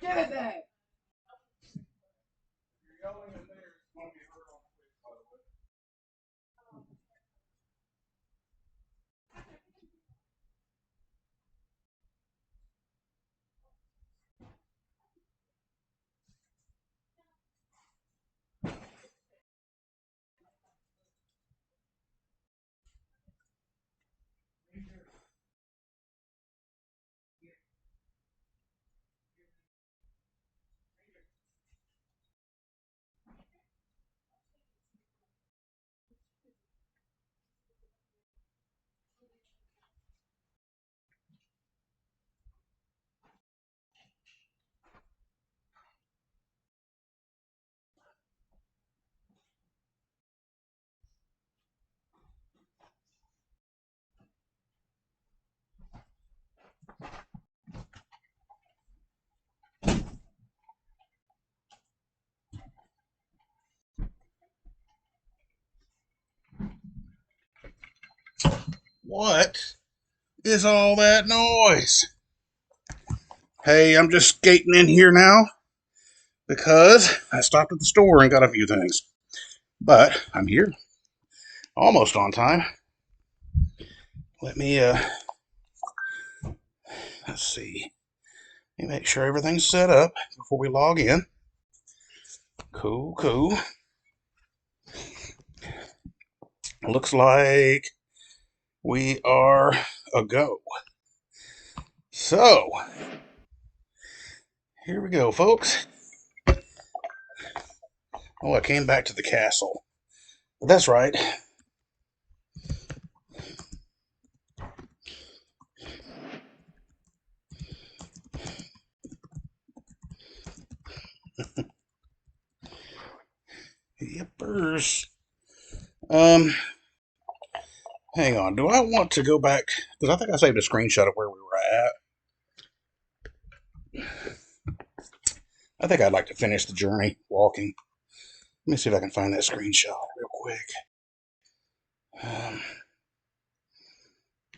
Give it that. What is all that noise? Hey, I'm just skating in here now because I stopped at the store and got a few things. But I'm here, almost on time. Let me, let's see. Let me make sure everything's set up before we log in. Cool, cool. Looks like we are a go. So, here we go, folks. Oh, I came back to the castle. But that's right. Yippers. Hang on. Do I want to go back? Because I think I saved a screenshot of where we were at. I think I'd like to finish the journey walking. Let me see if I can find that screenshot real quick.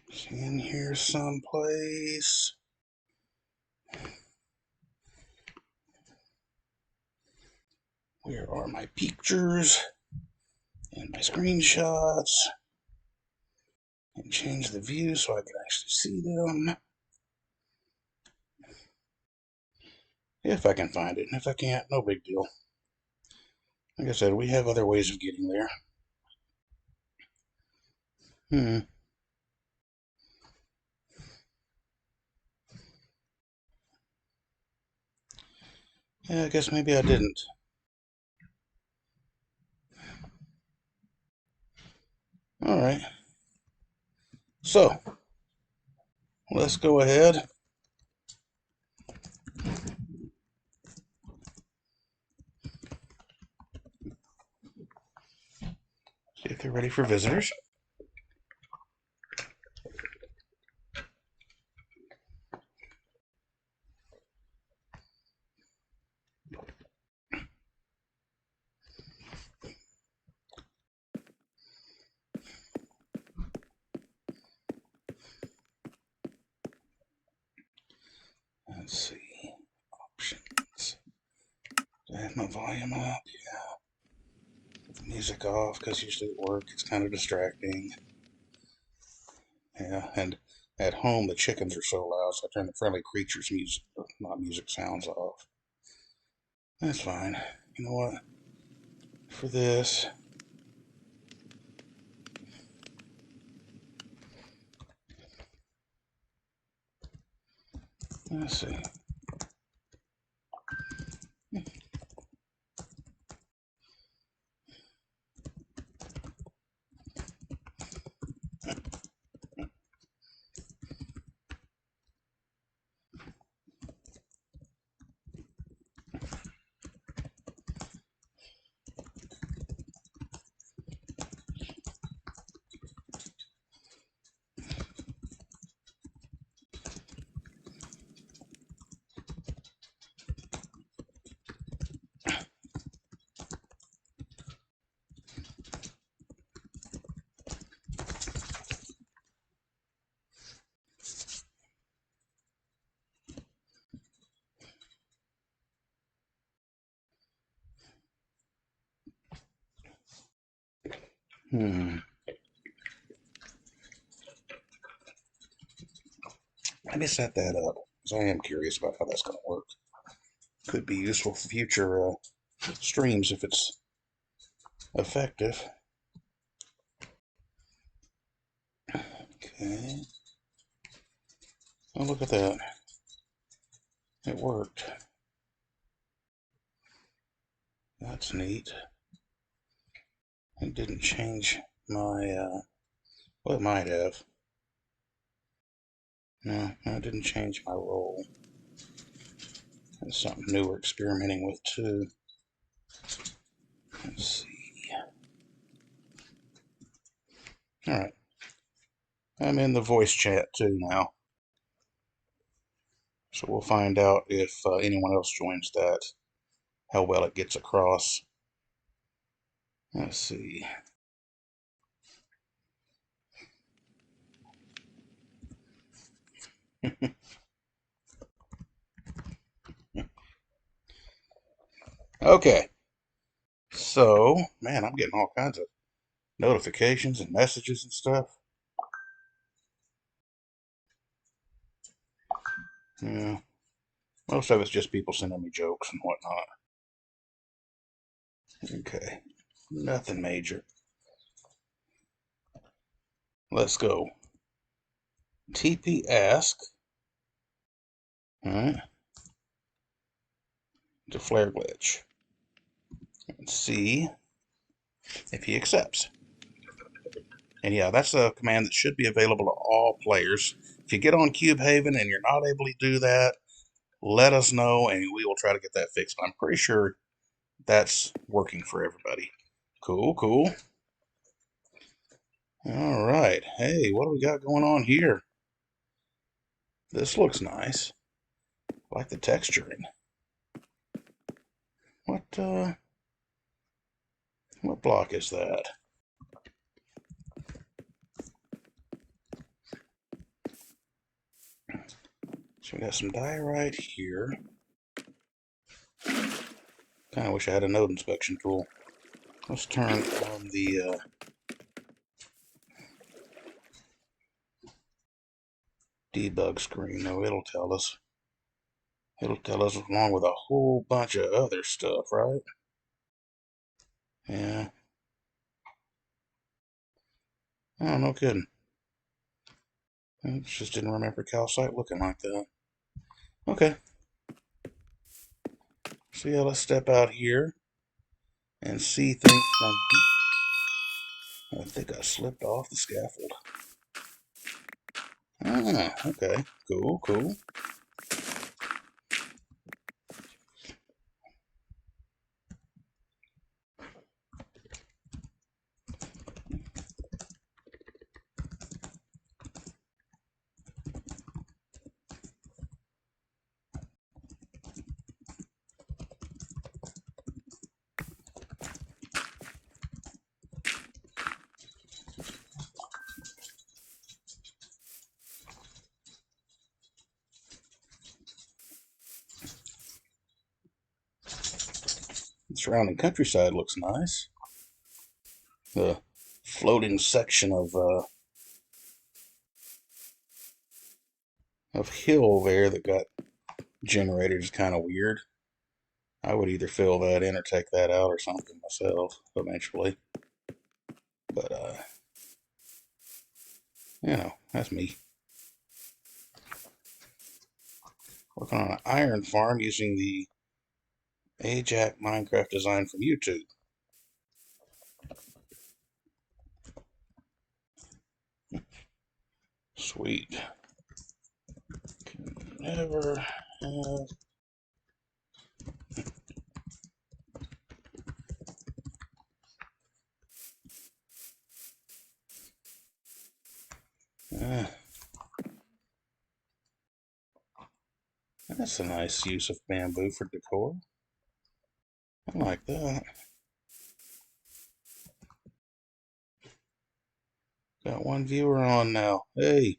It's in here someplace. Where are my pictures and my screenshots? And change the view so I can actually see them. If I can find it. And if I can't, no big deal. Like I said, we have other ways of getting there. Yeah, I guess maybe I didn't. Alright. So, let's go ahead. See if they're ready for visitors. Let's see. Options. Do I have my volume up? Yeah. Put the music off because usually at work it's kind of distracting. Yeah, and at home the chickens are so loud, so I turn the friendly creatures music, not music sounds off. That's fine. You know what? For this, let's see. Let me set that up, because I am curious about how that's going to work. Could be useful for future streams if it's effective. Okay. Oh, look at that. It worked. That's neat. It didn't change my, well, it might have. No, it didn't change my role. That's something new we're experimenting with, too. Let's see. Alright. I'm in the voice chat, too, now. So we'll find out if anyone else joins that, how well it gets across. Let's see. Okay. So, man, I'm getting all kinds of notifications and messages and stuff. Yeah. Most of it's just people sending me jokes and whatnot. Okay. Nothing major. Let's go. TP ask. Alright. To Flare Glitch. And see if he accepts. And yeah, that's a command that should be available to all players. If you get on Cube Haven and you're not able to do that, let us know and we will try to get that fixed. But I'm pretty sure that's working for everybody. Cool, cool. All right. Hey, what do we got going on here? This looks nice. I like the texturing. What block is that? So we got some diorite here. Kind of wish I had a node inspection tool. Let's turn on the debug screen. No, it'll tell us. It'll tell us along with a whole bunch of other stuff, right? Yeah. Oh, no kidding. I just didn't remember calcite looking like that. Okay. So yeah, let's step out here and see things from... I think I slipped off the scaffold. Ah, okay. Cool, cool. The surrounding countryside looks nice. The floating section of hill there that got generated is kind of weird. I would either fill that in or take that out or something myself eventually. But, you know, that's me. Working on an iron farm using the Cianaodh Minecraft design from YouTube. Sweet. Can never have... That's a nice use of bamboo for decor. I like that. Got one viewer on now. Hey,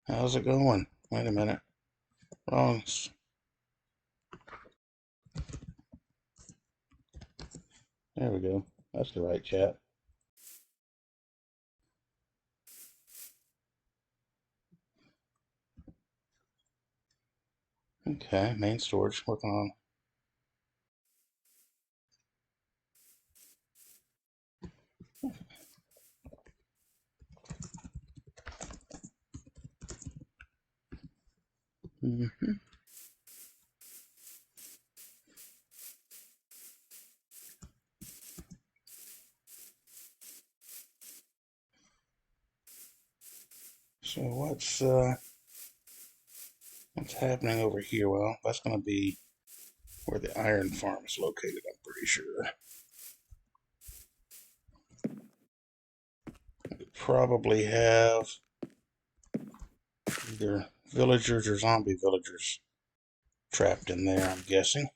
how's it going? Wait a minute. Wrong. There we go. That's the right chat. Okay, main storage, working on. Mm-hmm. So what's happening over here? Well, that's going to be where the iron farm is located, I'm pretty sure. We probably have either villagers or zombie villagers trapped in there, I'm guessing.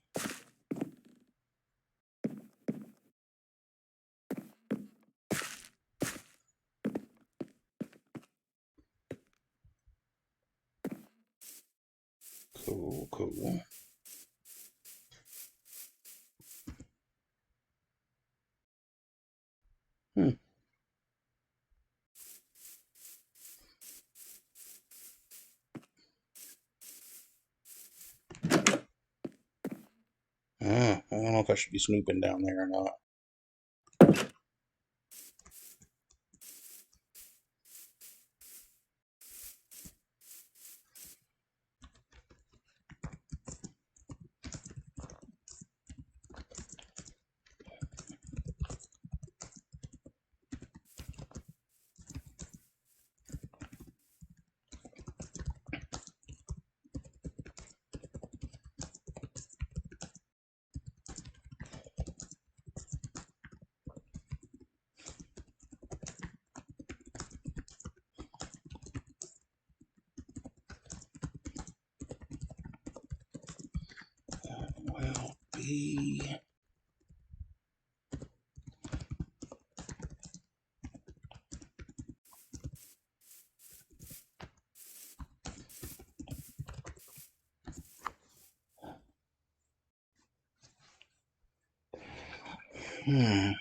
Cool, cool. Hmm. I don't know if I should be snooping down there or not. Will be. Hmm.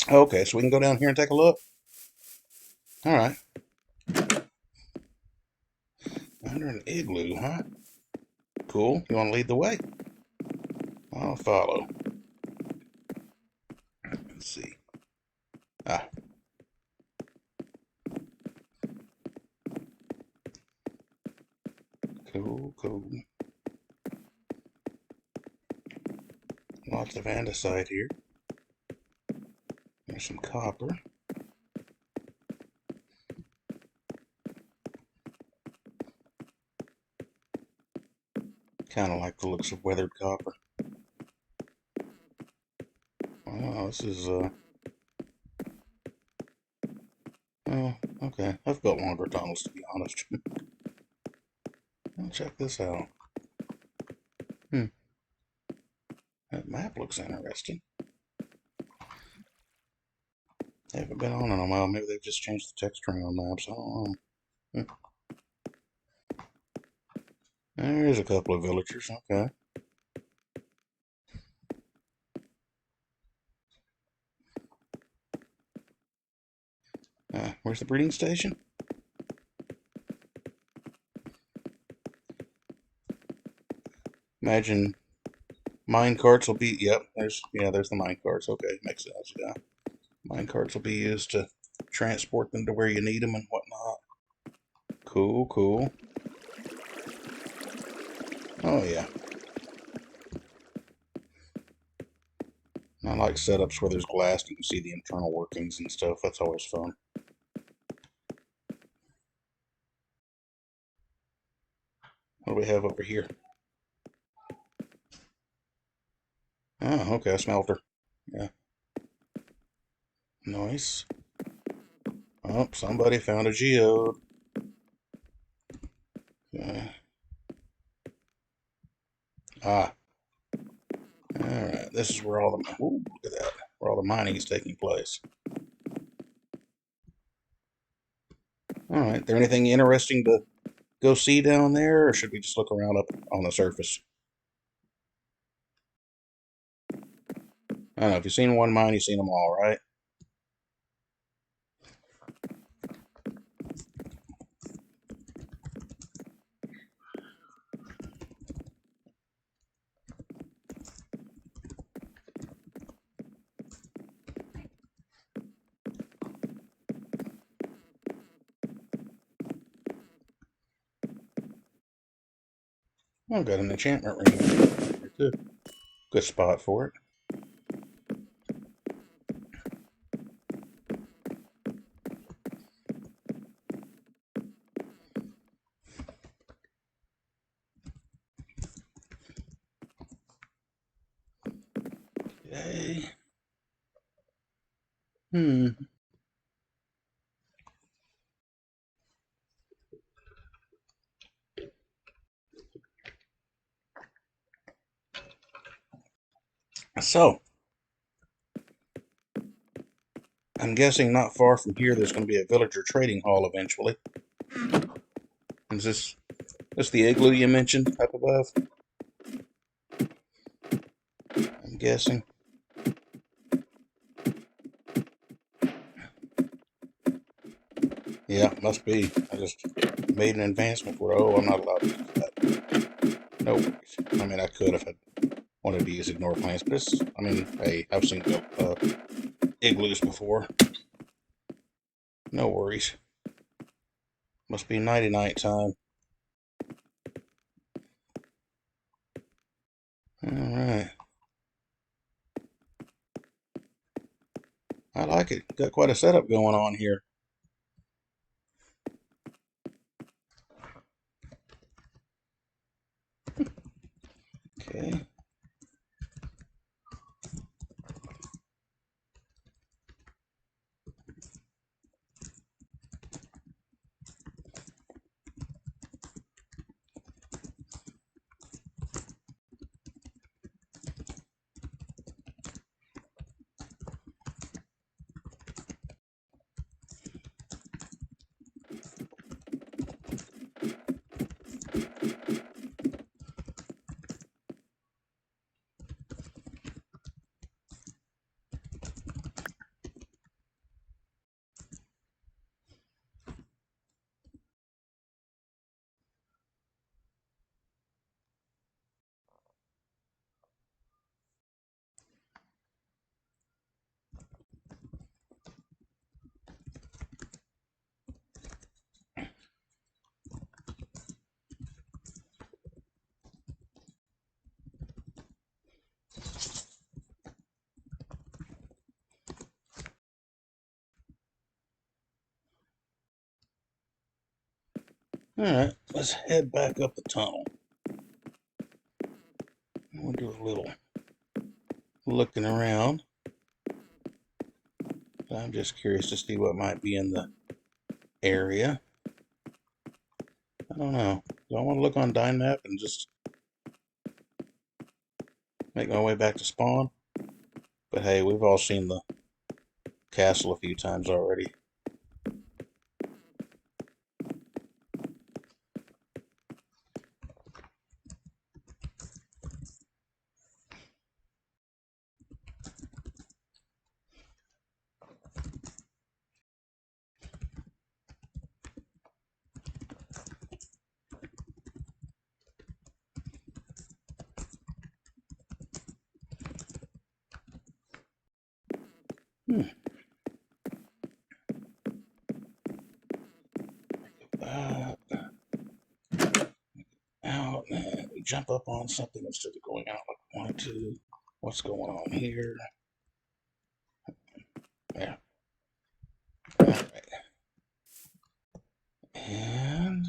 Okay, so we can go down here and take a look. All right. Under an igloo, huh? Cool. You want to lead the way? I'll follow. Let's see. Ah, cool, cool. Lots of andesite here. There's some copper. Kind of like the looks of weathered copper. Oh, this is, oh, okay. I've built longer tunnels, to be honest. Well, check this out. Hmm. That map looks interesting. I haven't been on in a while. Maybe they've just changed the texturing on maps. I don't know. There's a couple of villagers. Okay. Where's the breeding station? Imagine mine carts will be. Yep. There's the mine carts. Okay, makes sense. Yeah. Mine carts will be used to transport them to where you need them and whatnot. Cool, cool. Oh yeah. I like setups where there's glass and you can see the internal workings and stuff. That's always fun. What do we have over here? Oh, okay, a smelter. Yeah. Nice. Oh, somebody found a geode. Ah. Alright, this is where all the ooh, look at that. Where all the mining is taking place. Alright, there anything interesting to go see down there, or should we just look around up on the surface? I don't know, if you've seen one of mine, you've seen them all, right? I've got an enchantment ring here too. Good spot for it. Okay. So, I'm guessing not far from here there's going to be a villager trading hall eventually. Is this the igloo you mentioned up above? I'm guessing. Yeah, must be. I just made an advancement for it. Oh, I'm not allowed to use that. No worries. I mean, I could if I wanted to use ignore plants, but it's, I mean, hey, I've seen igloos before. No worries. Must be nighty-night time. Alright. I like it. Got quite a setup going on here. Okay. Alright, let's head back up the tunnel. We'll do a little looking around. I'm just curious to see what might be in the area. I don't know. Do I want to look on Dynmap and just make my way back to spawn? But hey, we've all seen the castle a few times already. Out and we jump up on something instead of going out like we wanted to. What's going on here? Yeah. Alright. And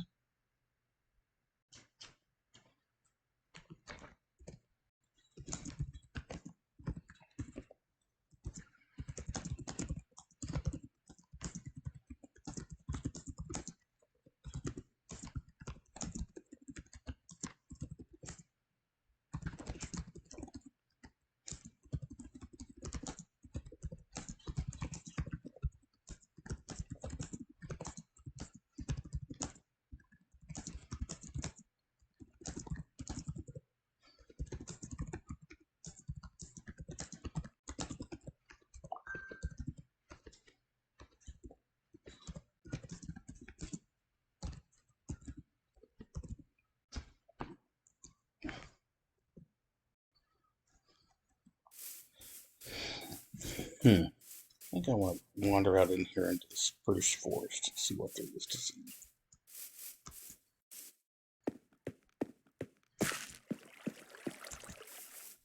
I think I want to wander out in here into the spruce forest and see what there is to see.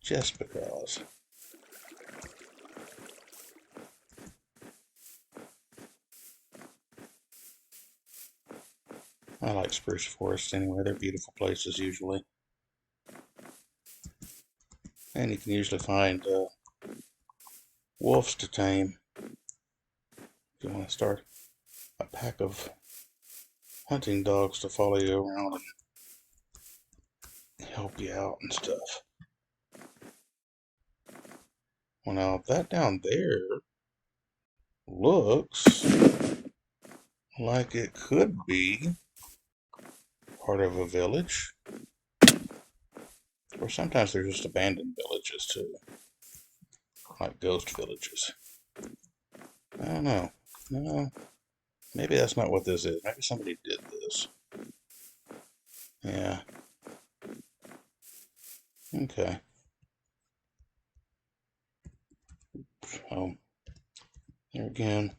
Just because. I like spruce forests anyway. They're beautiful places usually. And you can usually find wolves to tame. If you want to start a pack of hunting dogs to follow you around and help you out and stuff. Well, now that down there looks like it could be part of a village. Or sometimes they're just abandoned villages too. Like ghost villages. I don't know. No, maybe that's not what this is. Maybe somebody did this. Yeah. Okay. There again,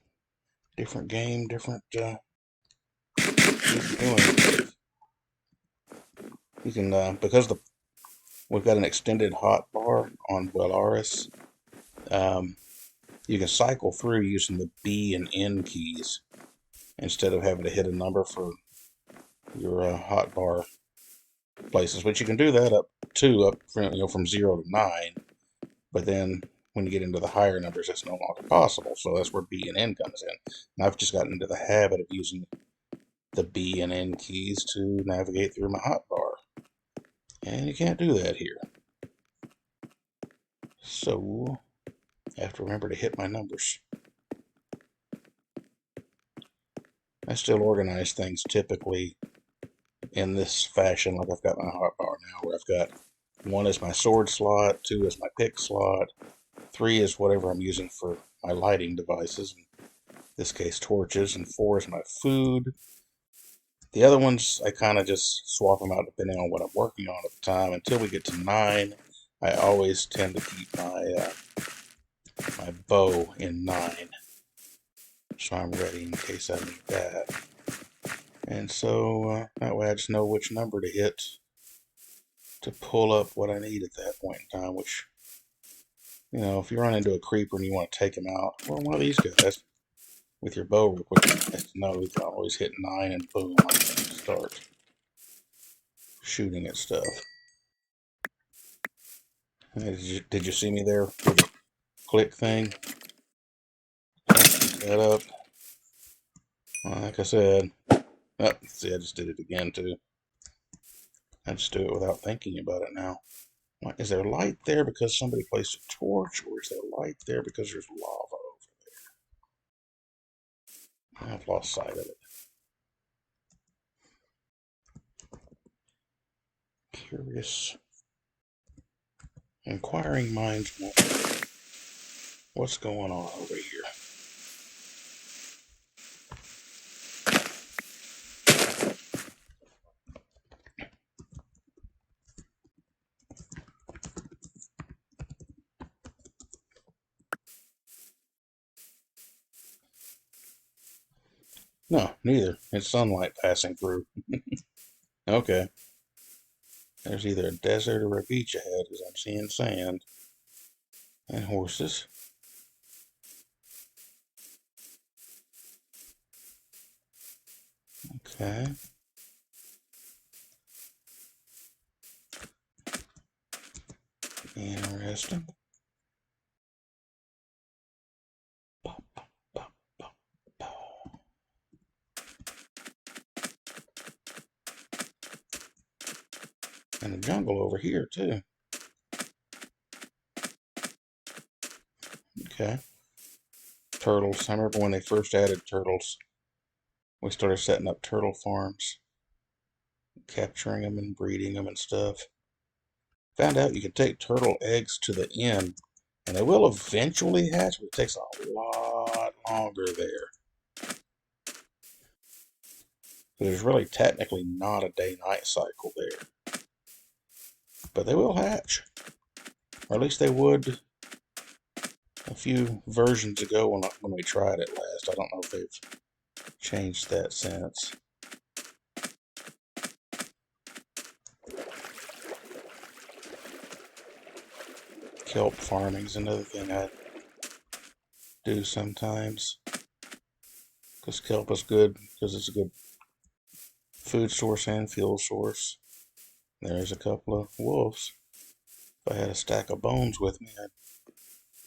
different game, different doing. You can because we've got an extended hotbar on Bellaris. You can cycle through using the B and N keys instead of having to hit a number for your hotbar places. But you can do that up from 0 to 9. But then when you get into the higher numbers, it's no longer possible. So that's where B and N comes in. And I've just gotten into the habit of using the B and N keys to navigate through my hotbar. And you can't do that here. So I have to remember to hit my numbers. I still organize things typically in this fashion, like I've got my hotbar now, where I've got 1 is my sword slot, 2 is my pick slot, 3 is whatever I'm using for my lighting devices, in this case torches, and 4 is my food. The other ones, I kind of just swap them out depending on what I'm working on at the time. Until we get to 9, I always tend to keep my my bow in 9, so I'm ready in case I need that. And so that way I just know which number to hit to pull up what I need at that point in time, which, you know, if you run into a creeper and you want to take him out, well, one of these guys with your bow real quick, nice to know you can always hit 9 and boom, I can start shooting at stuff. Did you see me there with the click thing? Set up. Well, like I said, oh, see, I just did it again too. I just do it without thinking about it now. Is there light there because somebody placed a torch, or is there light there because there's lava over there? I've lost sight of it. Curious. Inquiring minds wonder what's going on over here. No, neither. It's sunlight passing through. Okay. There's either a desert or a beach ahead, because I'm seeing sand and horses. Okay. Interesting. And a jungle over here, too. Okay. Turtles. I remember when they first added turtles, we started setting up turtle farms, capturing them and breeding them and stuff. Found out you can take turtle eggs to the end, and they will eventually hatch, but it takes a lot longer there. So there's really technically not a day-night cycle there. But they will hatch. Or at least they would a few versions ago when we tried it last. I don't know if they've changed that since. Kelp farming is another thing I do sometimes, because kelp is good because it's a good food source and fuel source. There's a couple of wolves. If I had a stack of bones with me, I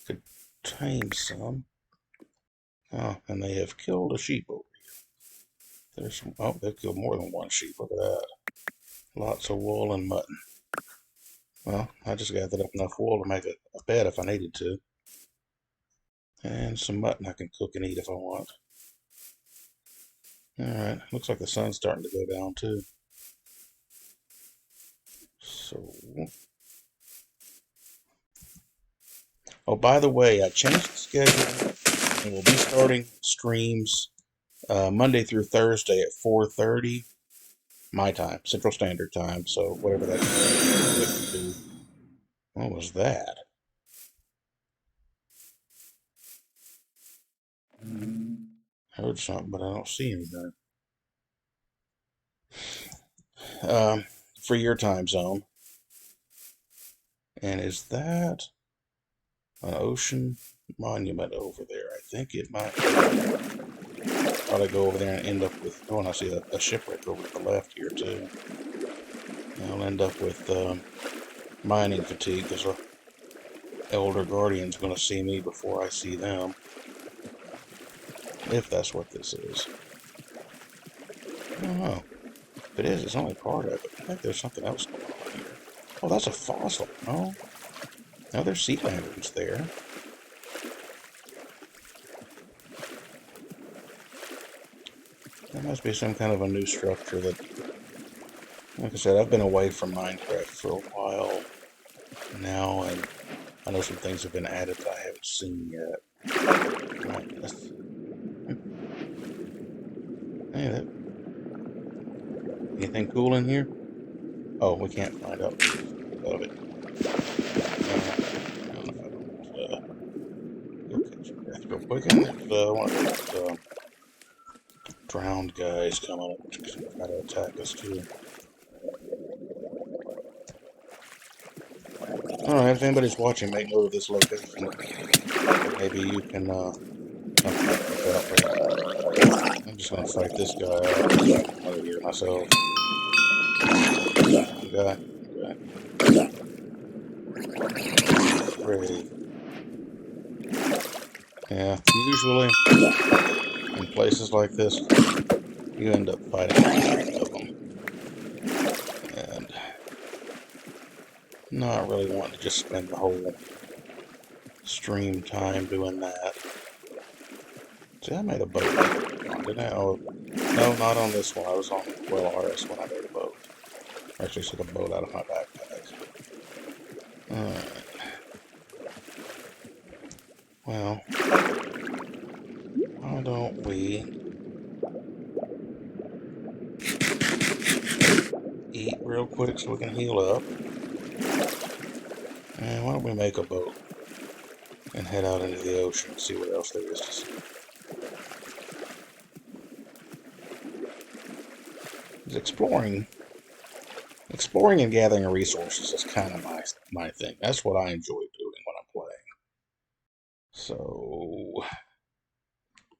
could tame some. Oh, and they have killed a sheep over here. There's some, oh, they've killed more than one sheep. Look at that. Lots of wool and mutton. Well, I just gathered up enough wool to make a bed if I needed to. And some mutton I can cook and eat if I want. Alright, looks like the sun's starting to go down too. So... Oh, by the way, I changed the schedule, and we'll be starting streams Monday through Thursday at 4:30 my time, Central Standard Time. So whatever that is. What was that? I heard something, but I don't see anything. For your time zone. And is that an ocean monument over there? I think it might. Probably go over there and end up with. Oh, and I see a shipwreck over to the left here too. And I'll end up with mining fatigue because the Elder Guardian's going to see me before I see them. If that's what this is. I don't know. If it is, it's only part of it. I think there's something else going on here. Oh, that's a fossil. Oh. No, there's sea lanterns there. There must be some kind of a new structure that... Like I said, I've been away from Minecraft for a while now, and I know some things have been added that I haven't seen yet. Hey, that... Anything cool in here? Oh, we can't find out of it. Go catch your breath real quick. And there's one of those drowned guys coming up to try to attack us too. Alright, if anybody's watching, make note of this location. Maybe you can come out there. I'm just gonna fight this guy out over here myself. Guy. Ready. Yeah, usually in places like this, you end up fighting of them. And not really wanting to just spend the whole stream time doing that. See, I made a boat, didn't I? Oh, no, not on this one. I was on RS when I made a boat. I actually took a boat out of my backpack. Alright. Well, why don't we eat real quick so we can heal up? And why don't we make a boat and head out into the ocean and see what else there is to see? Exploring and gathering resources is kind of my thing. That's what I enjoy doing when I'm playing. So,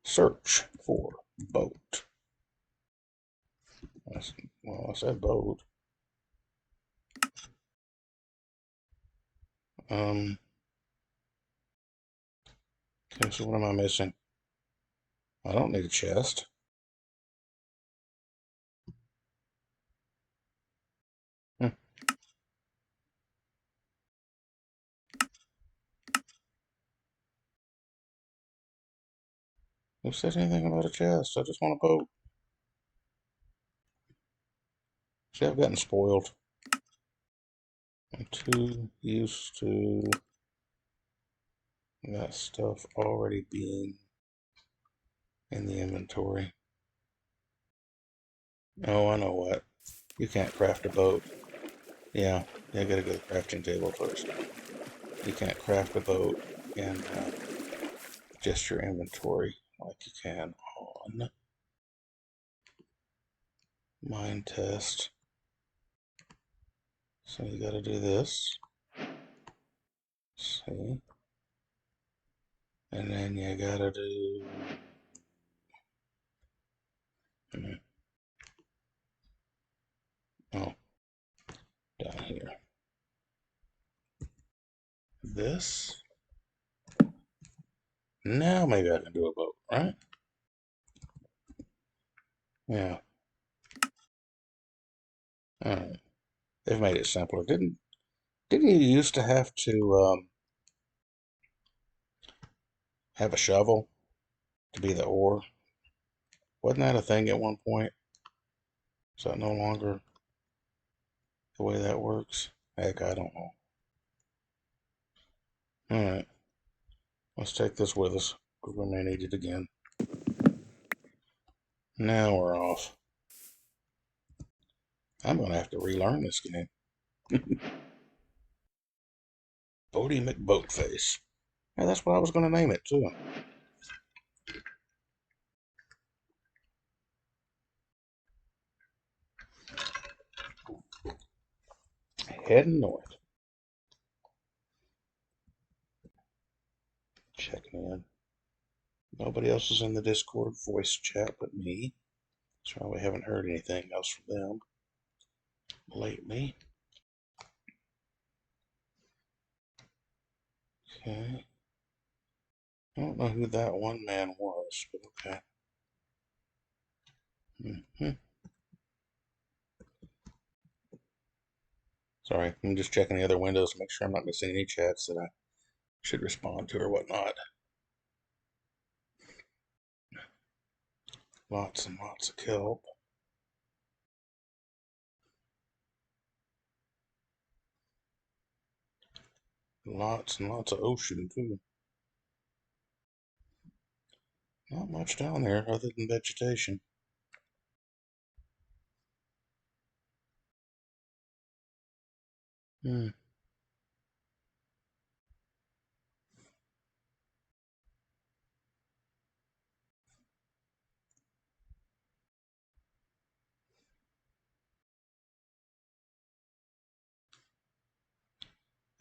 search for boat. Well, I said boat. Okay, so what am I missing? I don't need a chest. Who said anything about a chest? I just want a boat. See, I've gotten spoiled. I'm too used to that stuff already being in the inventory. Oh, I know what. You can't craft a boat. Yeah, you gotta go to the crafting table first. You can't craft a boat in just your inventory like you can on Minetest. So you got to do this. See? And then you got to do... Oh, down here. This. Now maybe I can do a boat, right? Yeah. Alright. They've made it simpler. Didn't you used to have to have a shovel to be the ore? Wasn't that a thing at one point? Is that no longer the way that works? Heck, I don't know. Alright. Let's take this with us, because we may need it again. Now we're off. I'm going to have to relearn this game. Bodie McBoatface. Yeah, that's what I was going to name it, too. Heading north. Checking in. Nobody else is in the Discord voice chat but me. So we haven't heard anything else from them lately. Okay. I don't know who that one man was, but okay. Sorry, I'm just checking the other windows to make sure I'm not missing any chats that I should respond to or whatnot. Lots and lots of kelp. Lots and lots of ocean, too. Not much down there other than vegetation.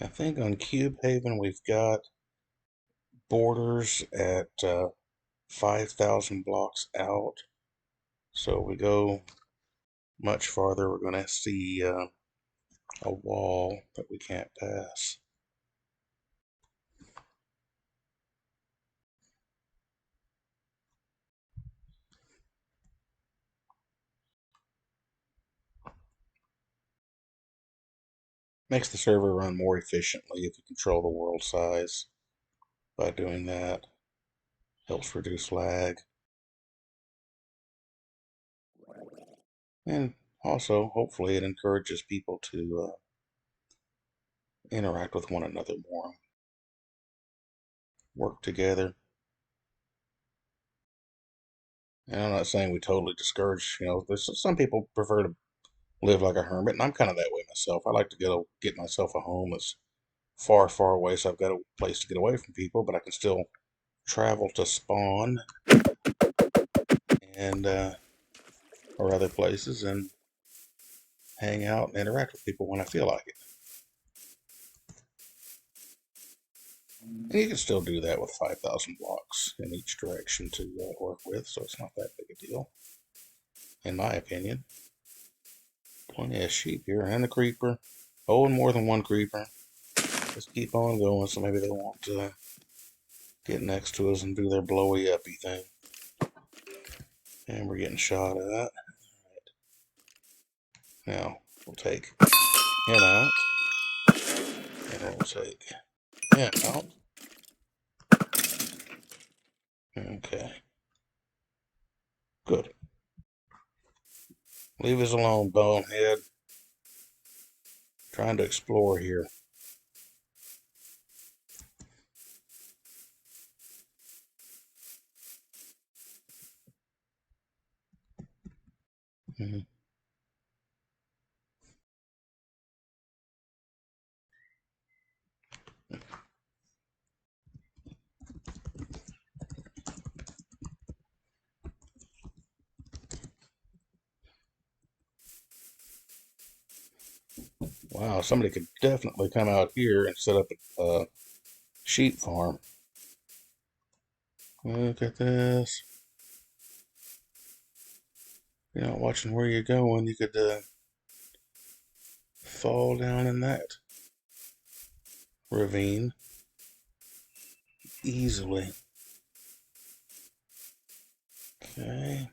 I think on Cube Haven we've got borders at 5,000 blocks out. So we go much farther, we're going to see a wall that we can't pass. Makes the server run more efficiently if you control the world size by doing that. Helps reduce lag. And also, hopefully, it encourages people to interact with one another more. Work together. And I'm not saying we totally discourage, there's some people prefer to live like a hermit, and I'm kind of that way myself. I like to get myself a home that's far, far away, so I've got a place to get away from people, but I can still travel to spawn and or other places and hang out and interact with people when I feel like it. And you can still do that with 5,000 blocks in each direction to work with, so it's not that big a deal, in my opinion. Plenty of sheep here and a creeper. Oh, and more than one creeper. Let's keep on going, so maybe they won't get next to us and do their blowy uppy thing. And we're getting shot at. Right. Now, we'll take him out. And we'll take him out. Okay. Good. Leave us alone, bonehead. Trying to explore here. Wow, somebody could definitely come out here and set up a sheep farm. Look at this. You're not watching where you're going, you could fall down in that ravine easily. Okay.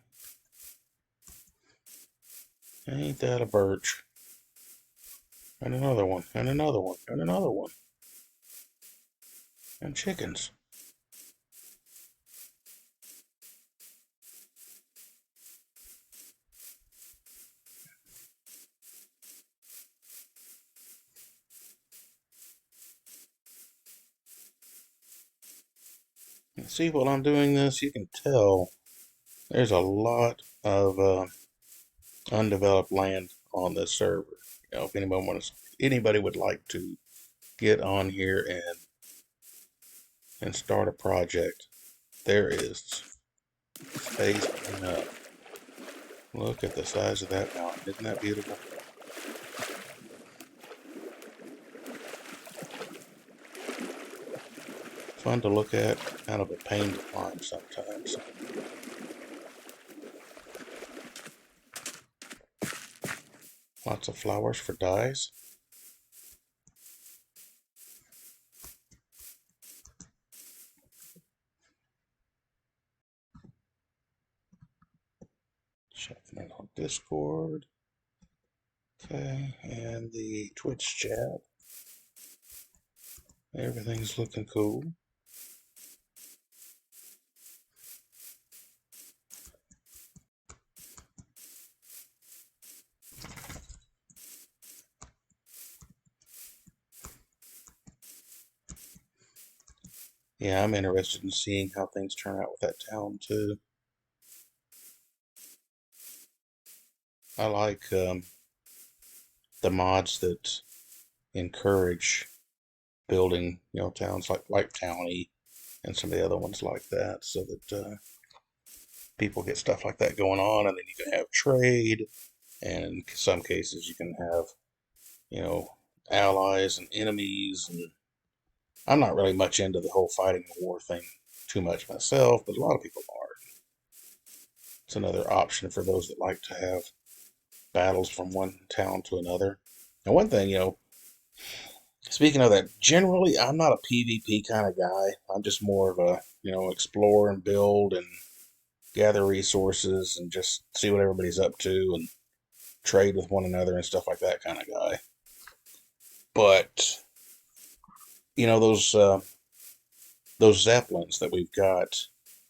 Ain't that a birch? And another one, and another one, and another one. And chickens. And see, while I'm doing this, you can tell there's a lot of undeveloped land on this server. You know, if anybody would like to get on here and start a project, there is space enough. Look at the size of that mountain. Isn't that beautiful? Fun to look at, kind of a pain to climb sometimes. Lots of flowers for dyes. Checking it on Discord. Okay, and the Twitch chat. Everything's looking cool. Yeah, I'm interested in seeing how things turn out with that town too. I like the mods that encourage building, towns like Towny and some of the other ones like that, so that people get stuff like that going on, and then you can have trade, and in some cases you can have, you know, allies and enemies. And I'm not really much into the whole fighting the war thing too much myself, but a lot of people are. It's another option for those that like to have battles from one town to another. And one thing, speaking of that, generally I'm not a PvP kind of guy. I'm just more of a, explore and build and gather resources and just see what everybody's up to and trade with one another and stuff like that kind of guy. But those zeppelins that we've got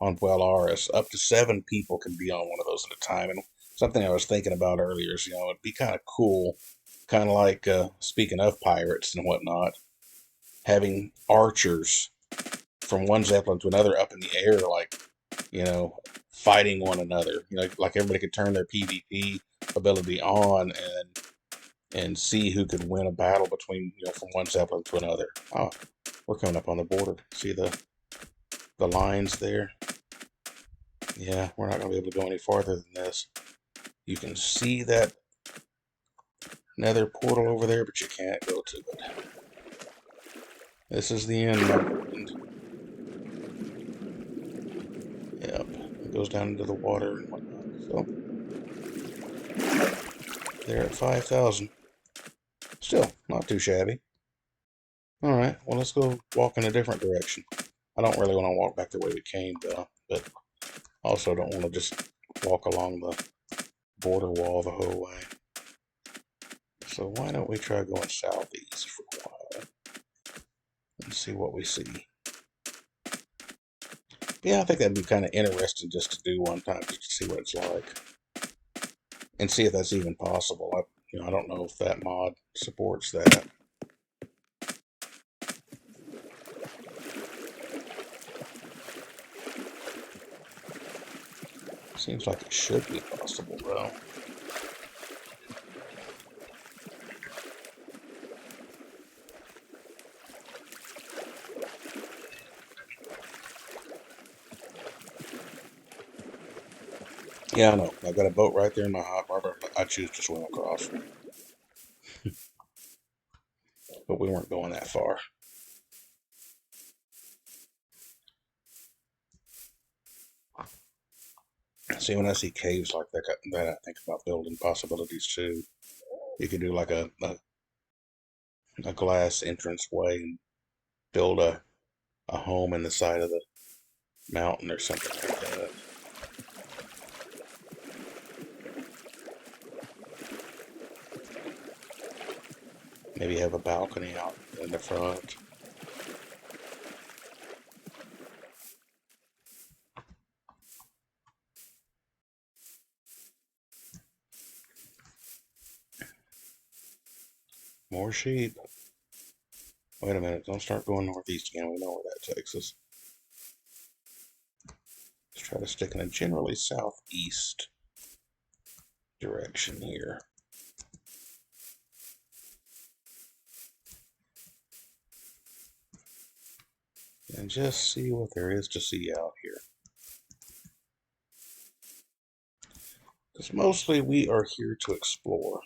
on Buellaris, up to 7 people can be on one of those at a time. And something I was thinking about earlier is, it'd be kind of cool, kind of like speaking of pirates and whatnot, having archers from one zeppelin to another up in the air, like, you know, fighting one another. Like everybody could turn their PvP ability on and see who could win a battle between, from one zeppelin to another. Oh, we're coming up on the border. See the lines there? Yeah, we're not going to be able to go any farther than this. You can see that nether portal over there, but you can't go to it. This is the end, my friend. Yep, it goes down into the water and whatnot. So, they're at 5,000. Still, not too shabby. Alright, well, let's go walk in a different direction. I don't really want to walk back the way we came, though, but also don't want to just walk along the border wall the whole way. So why don't we try going southeast for a while and see what we see. Yeah, I think that'd be kind of interesting just to do one time, just to see what it's like. And see if that's even possible. I don't know if that mod supports that. Seems like it should be possible, though. Yeah, I know. I've got a boat right there in my hot harbor. I choose to swim across. but we weren't going that far. See, when I see caves like that, I think about building possibilities too. You could do like a glass entrance way and build a home in the side of the mountain or something like that. Maybe have a balcony out in the front. More sheep. Wait a minute, don't start going northeast again. We know where that takes us. Let's try to stick in a generally southeast direction here. And just see what there is to see out here. Because mostly we are here to explore.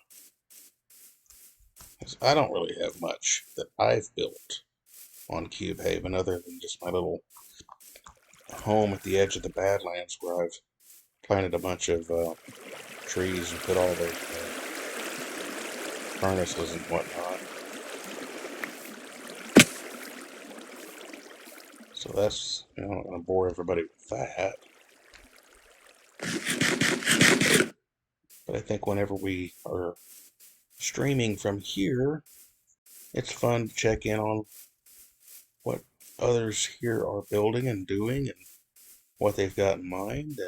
Because I don't really have much that I've built on Cube Haven other than just my little home at the edge of the Badlands where I've planted a bunch of trees and put all the furnaces and whatnot. So that's, I'm not going to bore everybody with that. But I think whenever we are streaming from here, it's fun to check in on what others here are building and doing and what they've got in mind,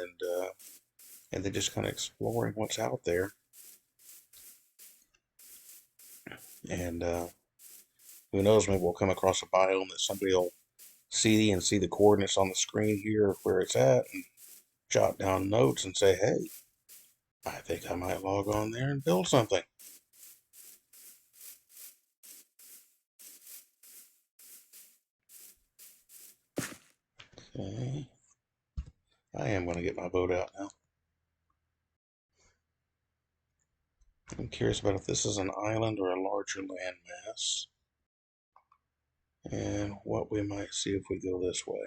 and then just kind of exploring what's out there. And who knows, maybe we'll come across a biome that somebody will see and see the coordinates on the screen here where it's at and jot down notes and say, hey, I think I might log on there and build something. Okay. I am going to get my boat out now. I'm curious about if this is an island or a larger landmass. And what we might see if we go this way.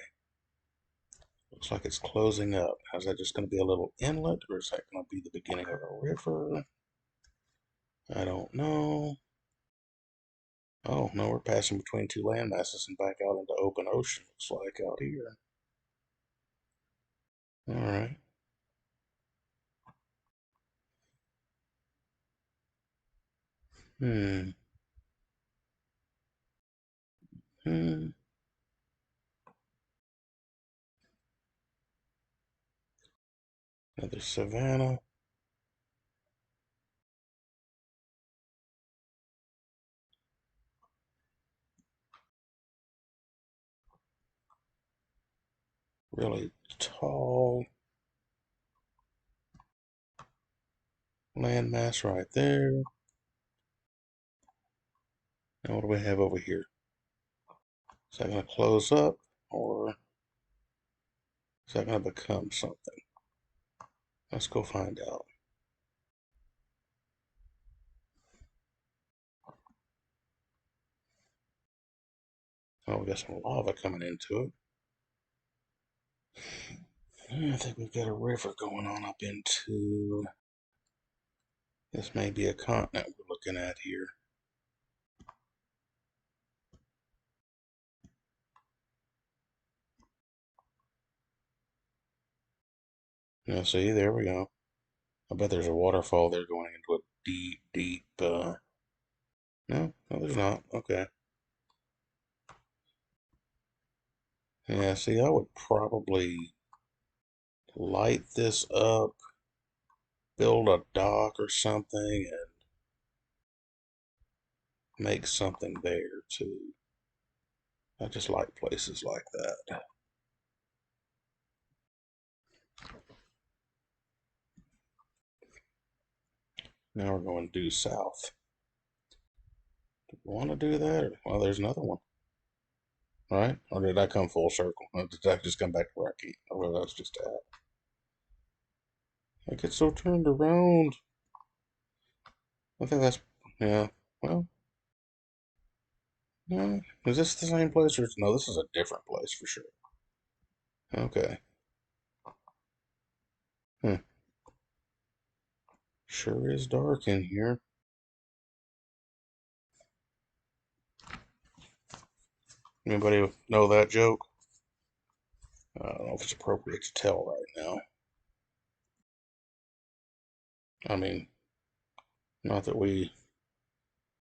Looks like it's closing up. Is that just going to be a little inlet, or is that going to be the beginning of a river? I don't know. Oh, no, we're passing between two landmasses and back out into open ocean, looks like, out here. Alright. Hmm. Another savanna. Really tall landmass right there. Now what do we have over here? Is that going to close up, or is that going to become something? Let's go find out. Oh, we got some lava coming into it. I think we've got a river going on up into... This may be a continent we're looking at here. Yeah, see, there we go. I bet there's a waterfall there going into a deep, deep, No, there's not. Okay. Yeah, see, I would probably light this up, build a dock or something, and make something there, too. I just like places like that. Now we're going due south. Do we want to do that? Or, well, there's another one. Right? Or did I come full circle? Or did I just come back to where I came? Or where I was just at? I get so turned around. I think that's, yeah, well, Is this the same place or no? This is a different place for sure. Okay. Hmm. Sure is dark in here. Anybody know that joke? I don't know if it's appropriate to tell right now. I mean, not that we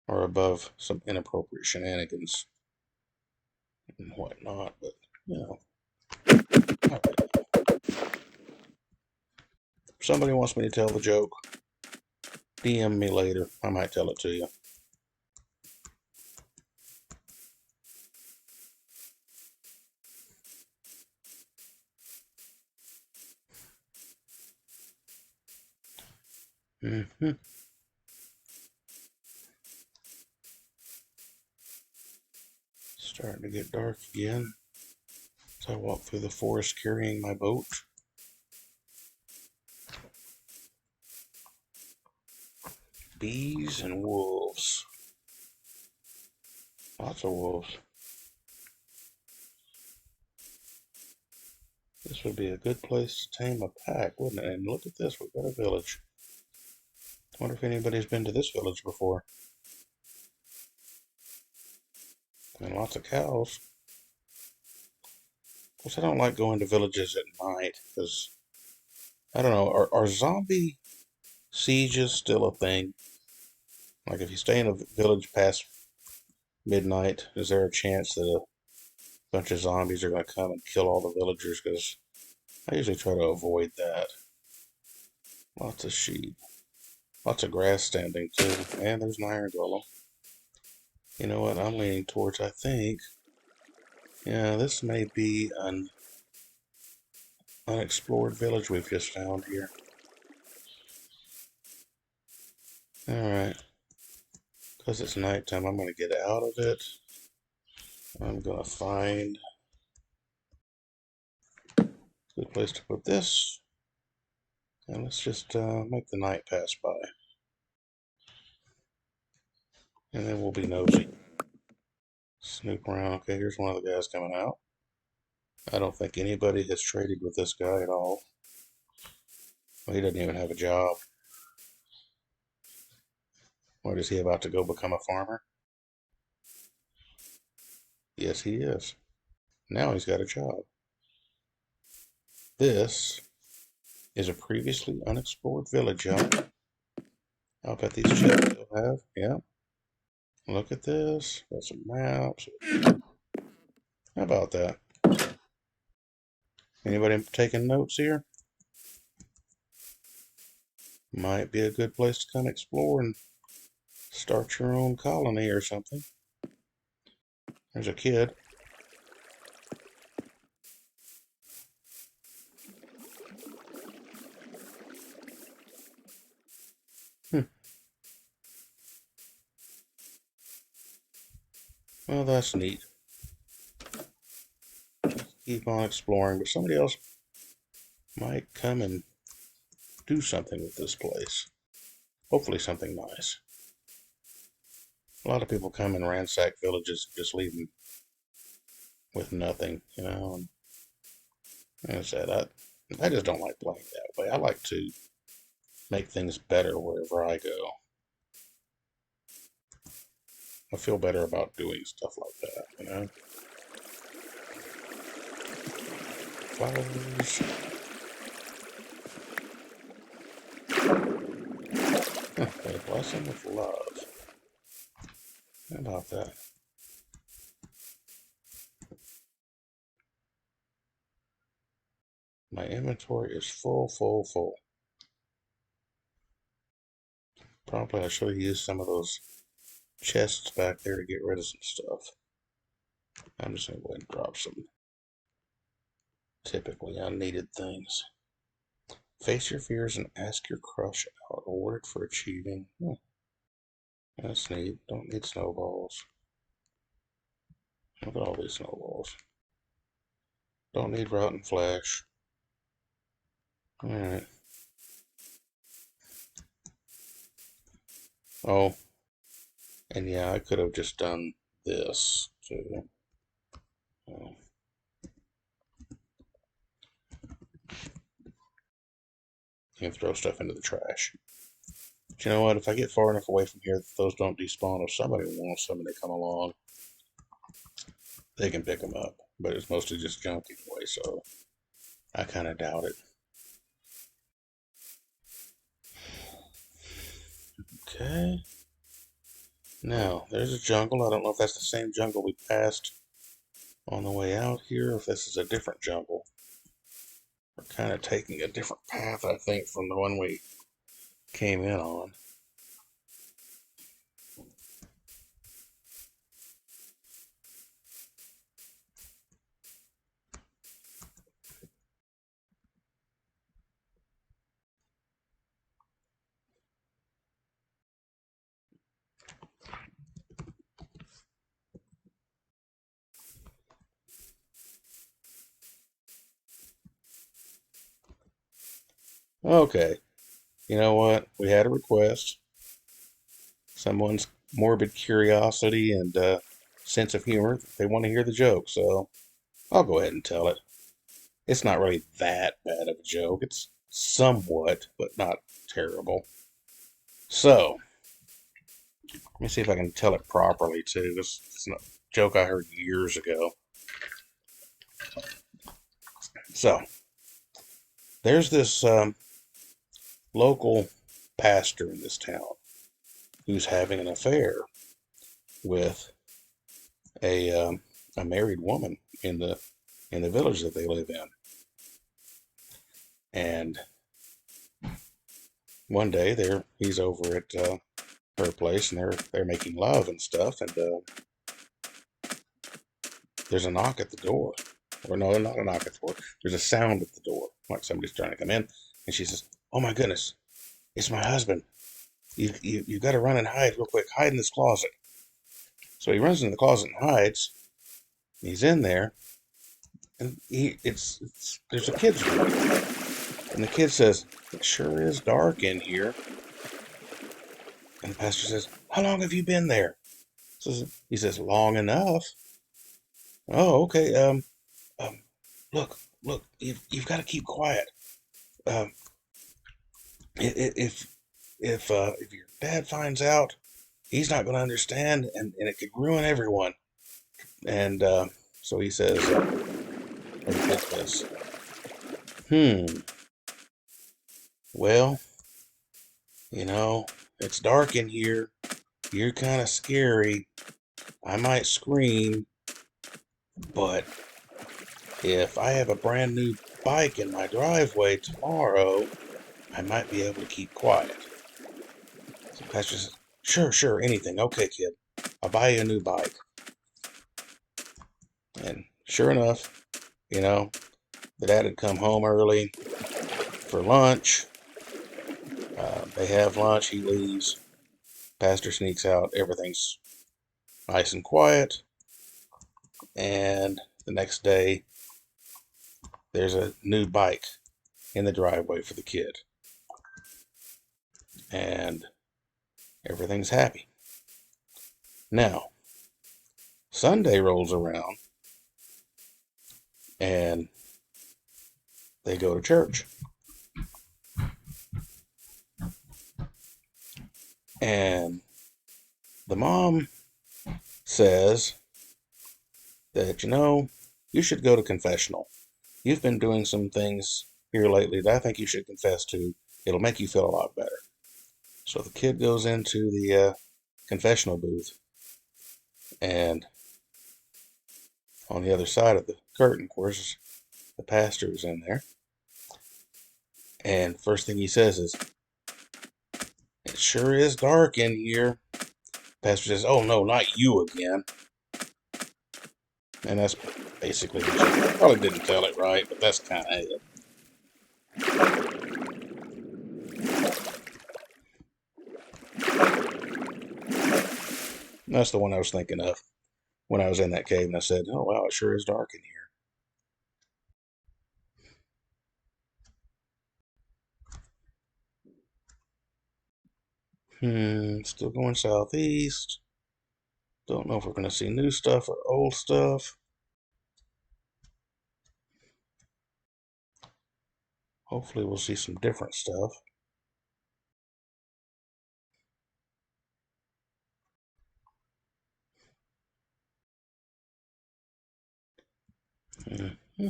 are above some inappropriate shenanigans and whatnot, but you know, not right now. If somebody wants me to tell the joke, DM me later. I might tell it to you. Mm-hmm. Starting to get dark again as I walk through the forest carrying my boat. Bees and wolves. Lots of wolves. This would be a good place to tame a pack, wouldn't it? And look at this, we've got a village. Wonder if anybody's been to this village before. And lots of cows. Of course, I don't like going to villages at night because, I don't know, are zombie sieges still a thing? Like, if you stay in a village past midnight, is there a chance that a bunch of zombies are going to come and kill all the villagers? Because I usually try to avoid that. Lots of sheep. Lots of grass standing, too. And there's an iron golem. You know what I'm leaning towards, I think? Yeah, this may be an unexplored village we've just found here. Alright. Because it's nighttime, I'm going to get out of it. I'm going to find a good place to put this. And let's just make the night pass by. And then we'll be nosy. Snoop around. Okay, here's one of the guys coming out. I don't think anybody has traded with this guy at all. Well, he doesn't even have a job. What, is he about to go become a farmer? Yes, he is. Now he's got a job. This is a previously unexplored village, y'all. I'll bet these chests still have. Yeah. Look at this. Got some maps. How about that? Anybody taking notes here? Might be a good place to come explore and start your own colony or something. There's a kid. Well, that's neat. Keep on exploring, but somebody else might come and do something with this place. Hopefully something nice. A lot of people come and ransack villages and just leave them with nothing, you know. And like I said, I just don't like playing that way. I like to make things better wherever I go. I feel better about doing stuff like that, you know. Flowers. A blessing of love. How about that? My inventory is full, full, full. Probably I should have used some of those chests back there to get rid of some stuff. I'm just going to go ahead and drop some typically unneeded things. Face your fears and ask your crush out. Awarded for achieving. That's neat. Don't need snowballs. Look at all these snowballs. Don't need rotten flesh. Alright. Oh. And yeah, I could have just done this too. You can throw stuff into the trash. But you know what? If I get far enough away from here, those don't despawn. If somebody wants them and they come along, they can pick them up. But it's mostly just junk anyway, so I kind of doubt it. Okay. Now, there's a jungle. I don't know if that's the same jungle we passed on the way out here, or if this is a different jungle. We're kind of taking a different path, I think, from the one we came in on. Okay, you know what? We had a request. Someone's morbid curiosity and sense of humor. They want to hear the joke, so I'll go ahead and tell it. It's not really that bad of a joke. It's somewhat, but not terrible. So, let me see if I can tell it properly, too. This is a joke I heard years ago. So, there's this local pastor in this town who's having an affair with a married woman in the village that they live in. And one day he's over at her place, and they're making love and stuff, and there's a knock at the door. Or no, not a knock at the door. There's a sound at the door, like somebody's trying to come in. And she says, "Oh my goodness, it's my husband. You got to run and hide real quick. Hide in this closet." So he runs in the closet and hides. He's in there, and there's a kid's room. And the kid says, "It sure is dark in here." And the pastor says, "How long have you been there?" So he says, "Long enough." "Oh, okay. Um, look, you've got to keep quiet. Um, if if your dad finds out, he's not going to understand, and it could ruin everyone." And so he says, or the kid says, well, it's dark in here. You're kind of scary. I might scream, but if I have a brand new bike in my driveway tomorrow, I might be able to keep quiet." So the pastor says, Sure, anything. Okay, kid. I'll buy you a new bike." And sure enough, the dad had come home early for lunch. They have lunch. He leaves. Pastor sneaks out. Everything's nice and quiet. And the next day, there's a new bike in the driveway for the kid. And everything's happy. Now, Sunday rolls around, and they go to church. And the mom says that, you should go to confessional. You've been doing some things here lately that I think you should confess to. It'll make you feel a lot better. So the kid goes into the confessional booth, and on the other side of the curtain, of course, the pastor is in there. And first thing he says is, "It sure is dark in here." Pastor says, "Oh no, not you again." And that's basically the joke. Probably didn't tell it right, but that's kind of it. That's the one I was thinking of when I was in that cave, and I said, "Oh wow, it sure is dark in here." Still going southeast. Don't know if we're going to see new stuff or old stuff. Hopefully we'll see some different stuff. Mm-hmm.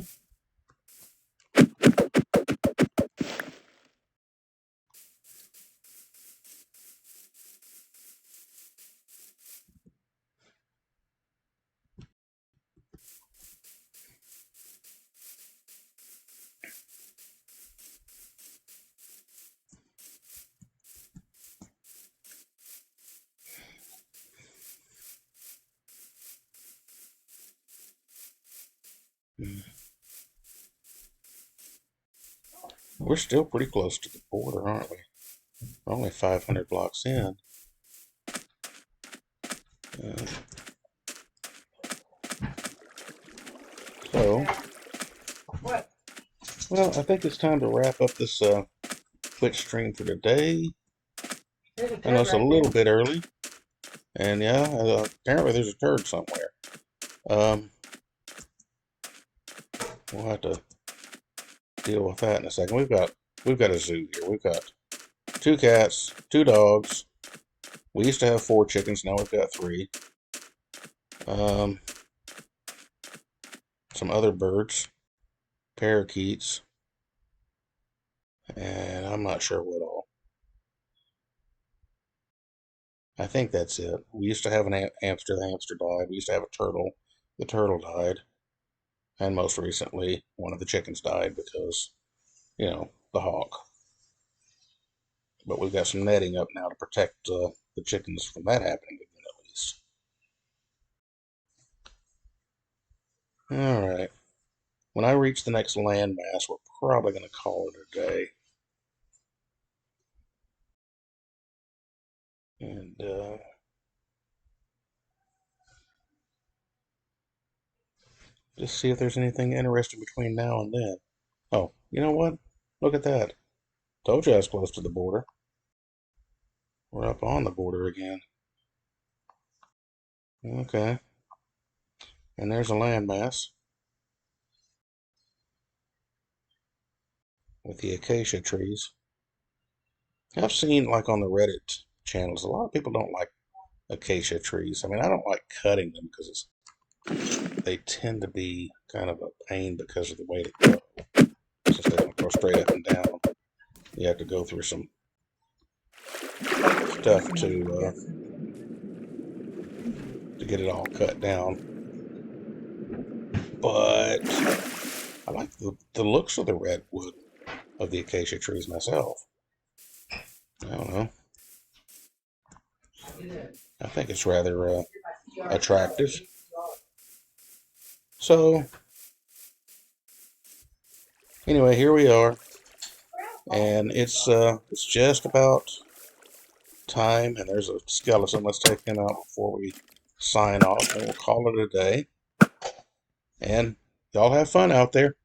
We're still pretty close to the border, aren't we? We're only 500 blocks in. So, well, I think it's time to wrap up this Twitch stream for today. I know it's a little bit early. And yeah, apparently there's a turd somewhere. We'll have to deal with that in a second. We've got a zoo here. We've got 2 cats, 2 dogs. We used to have 4 chickens. Now we've got 3. Some other birds, parakeets, and I'm not sure what all. I think that's it. We used to have an hamster. The hamster died. We used to have a turtle. The turtle died. And most recently, one of the chickens died because, the hawk. But we've got some netting up now to protect the chickens from that happening again, at least. All right. When I reach the next landmass, we're probably going to call it a day. And just see if there's anything interesting between now and then. Oh, you know what? Look at that. Told you I was close to the border. We're up on the border again. Okay. And there's a landmass with the acacia trees. I've seen, like, on the Reddit channels, a lot of people don't like acacia trees. I mean, I don't like cutting them because they tend to be kind of a pain because of the way they grow. Since they don't grow straight up and down, you have to go through some stuff to get it all cut down. But I like the looks of the redwood of the acacia trees myself. I don't know. I think it's rather attractive. So, anyway, here we are, and it's just about time. And there's a skeleton. Let's take him out before we sign off, and we'll call it a day. And y'all have fun out there.